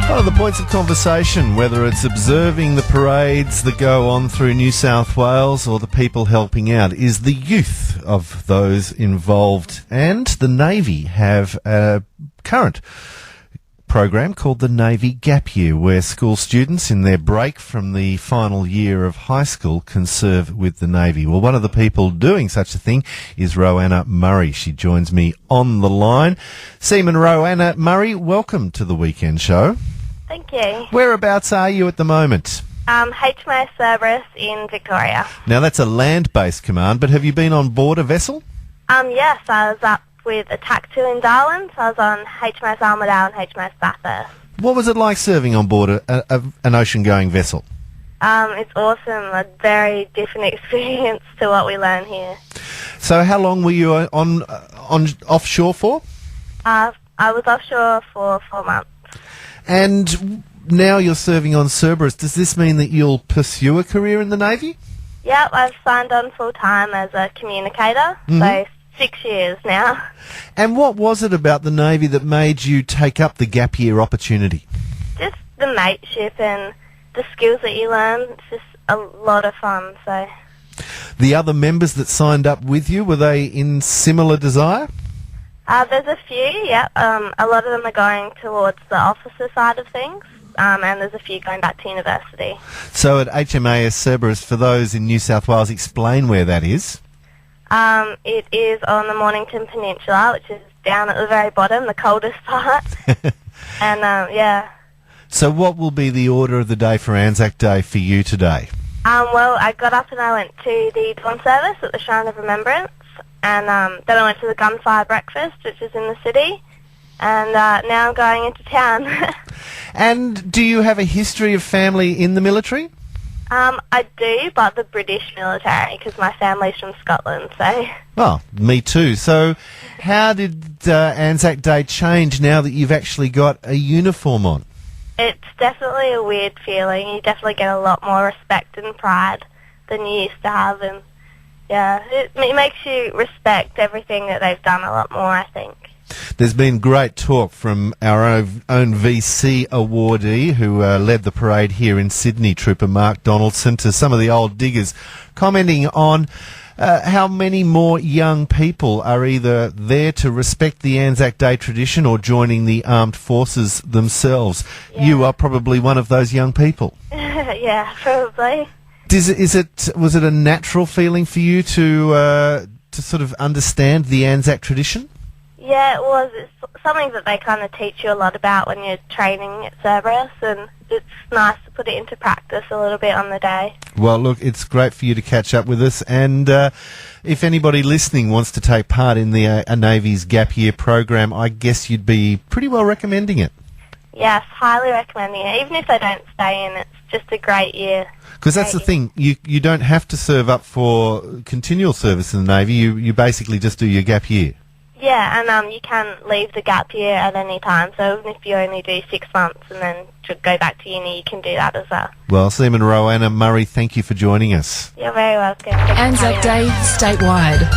One of the points of conversation, whether it's observing the parades that go on through New South Wales or the people helping out, is the youth of those involved. And the Navy have a current program called the Navy Gap Year, where school students in their break from the final year of high school can serve with the Navy. Well, one of the people doing such a thing is Roanna Murray. She joins me on the line. Seaman Roanna Murray, welcome to the Weekend Show. Thank you. Whereabouts are you at the moment? HMAS Cerberus in Victoria. Now, that's a land-based command, but have you been on board a vessel? Yes, I was up with Attack 2 in Darwin, so I was on HMAS Armidale and HMAS Bathurst. What was it like serving on board an ocean-going vessel? It's awesome, a very different experience to what we learn here. So how long were you on offshore for? I was offshore for 4 months. And now you're serving on Cerberus. Does this mean that you'll pursue a career in the Navy? Yep, I've signed on full-time as a communicator, so 6 years now. And what was it about the Navy that made you take up the gap year opportunity? Just the mateship and the skills that you learn. It's just a lot of fun, so... The other members that signed up with you, were they in similar desire? There's a few, yeah. A lot of them are going towards the officer side of things, and there's a few going back to university. So at HMAS Cerberus, for those in New South Wales, explain where that is. It is on the Mornington Peninsula, which is down at the very bottom, the coldest part. And, yeah. So what will be the order of the day for Anzac Day for you today? Well, I got up and I went to the dawn service at the Shrine of Remembrance, and then I went to the gunfire breakfast, which is in the city, and now I'm going into town. And do you have a history of family in the military? I do, but the British military, because my family's from Scotland, so... Oh, me too. So how did Anzac Day change now that you've actually got a uniform on? It's definitely a weird feeling. You definitely get a lot more respect and pride than you used to have, and yeah, it makes you respect everything that they've done a lot more, I think. There's been great talk from our own VC awardee who led the parade here in Sydney, Trooper Mark Donaldson, to some of the old diggers, commenting on how many more young people are either there to respect the Anzac Day tradition or joining the armed forces themselves. Yeah. You are probably one of those young people. Yeah, probably. Was it a natural feeling for you to sort of understand the Anzac tradition? Yeah, it was. It's something that they kind of teach you a lot about when you're training at Cerberus, and it's nice to put it into practice a little bit on the day. Well, look, it's great for you to catch up with us, and if anybody listening wants to take part in the Navy's Gap Year program, I guess you'd be pretty well recommending it. Yes, highly recommending it. Even if they don't stay in, it's just a great year. Because that's the thing, you don't have to serve up for continual service in the Navy, you basically just do your gap year. Yeah, and you can leave the gap year at any time, so even if you only do 6 months and then to go back to uni, you can do that as well. Well, Seaman Roanna Murray, thank you for joining us. You're very welcome. Anzac Day statewide.